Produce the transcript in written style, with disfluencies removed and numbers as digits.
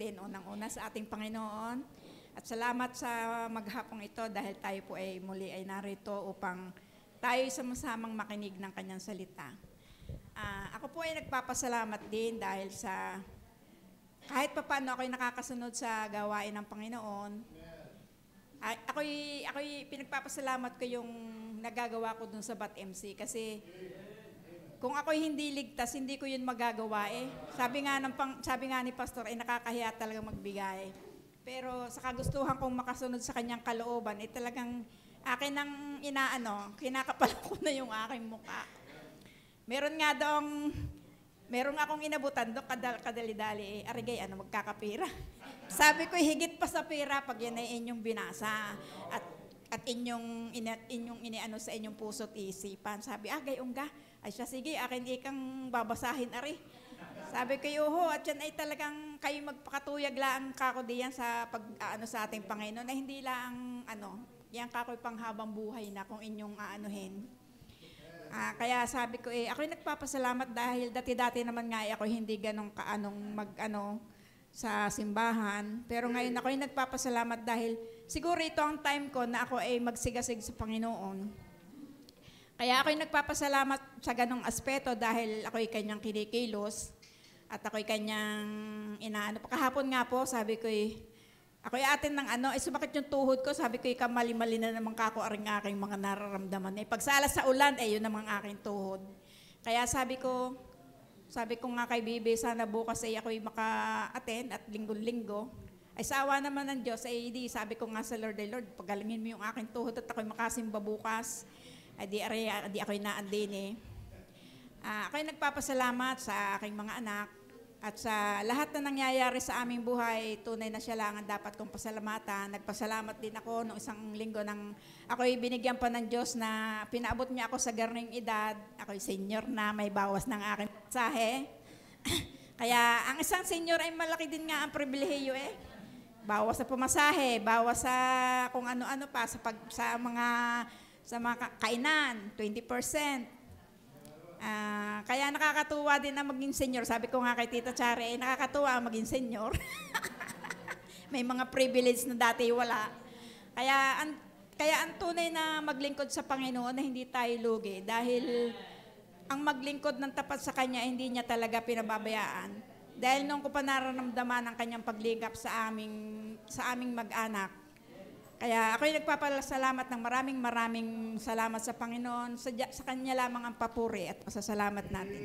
natin unang-una sa ating Panginoon. At salamat sa maghapong ito dahil tayo po ay muli ay narito upang tayo sama-samang makinig ng kanyang salita. Ako po ay nagpapasalamat din dahil sa kahit papaano ako'y nakakasunod sa gawain ng Panginoon. Ako'y pinagpapasalamat ko yung nagagawa ko dun sa Bat MC kasi kung ako'y hindi ligtas, hindi ko yun magagawa eh. Sabi nga ni Pastor ay nakakahiya talaga magbigay. Pero sa kagustuhan kong makasunod sa kanyang kalooban, ay talagang akin ang kinakapal ko na yung aking muka. Meron akong inabutan doon, kadali-dali, arigay, magkakapira. Sabi ko, higit pa sa pira pag yan ay inyong binasa at inyong iniano sa inyong puso't isipan. Sabi, gayong ga. Ay siya, sige, akin ikang babasahin, ari. Sabi ko, at yan ay talagang kayo magpakatuyag lang kako diyan sa sa ating Panginoon na hindi lang, yan kako'y panghabang buhay na kung inyong aanuhin. Kaya sabi ko, ako'y nagpapasalamat dahil dati-dati naman nga ako hindi ganong sa simbahan. Pero ngayon ako'y nagpapasalamat dahil siguro ito ang time ko na ako ay magsigasig sa Panginoon. Kaya ako'y nagpapasalamat sa ganong aspeto dahil ako'y kanyang kinikilos at ako'y kanyang inaano. Kahapon nga po, sabi ko ako'y atin ng sumakit yung tuhod ko, sabi ko kamali-mali na naman kako aring aking mga nararamdaman. Pagsala sa ulan, yun namang aking tuhod. Kaya sabi ko nga kay Bibi, sana bukas ako'y maka-attend at linggo-linggo. Ay sa awa naman ng Diyos, sabi ko nga sa Lord, pagalingin mo yung aking tuhod at ako'y makasimba bukas. Di ako'y naandin ako'y nagpapasalamat sa aking mga anak at sa lahat na nangyayari sa aming buhay, tunay na siya lang ang dapat kong pasalamatan. Nagpasalamat din ako noong isang linggo nang ako'y binigyan pa ng Diyos na pinaabot niya ako sa garning edad. Ako'y senior na, may bawas ng aking pasahe. Kaya ang isang senior ay malaki din nga ang pribilehiyo Bawas sa pamasahe, bawas sa kung ano-ano pa, sa mga kainan, 20%. Kaya nakakatuwa din na maging senior. Sabi ko nga kay Tita Chari, nakakatuwa maging senior. May mga privilege na dati wala. Kaya ang tunay na maglingkod sa Panginoon na hindi tayo lugi dahil ang maglingkod ng tapat sa Kanya hindi niya talaga pinababayaan. Dahil nung ko pa nararamdaman ang Kanyang paglingap sa aming mag-anak. Kaya ako'y nagpapasalamat ng maraming salamat sa Panginoon. Sa Kanya lamang ang papuri at pasasalamat natin.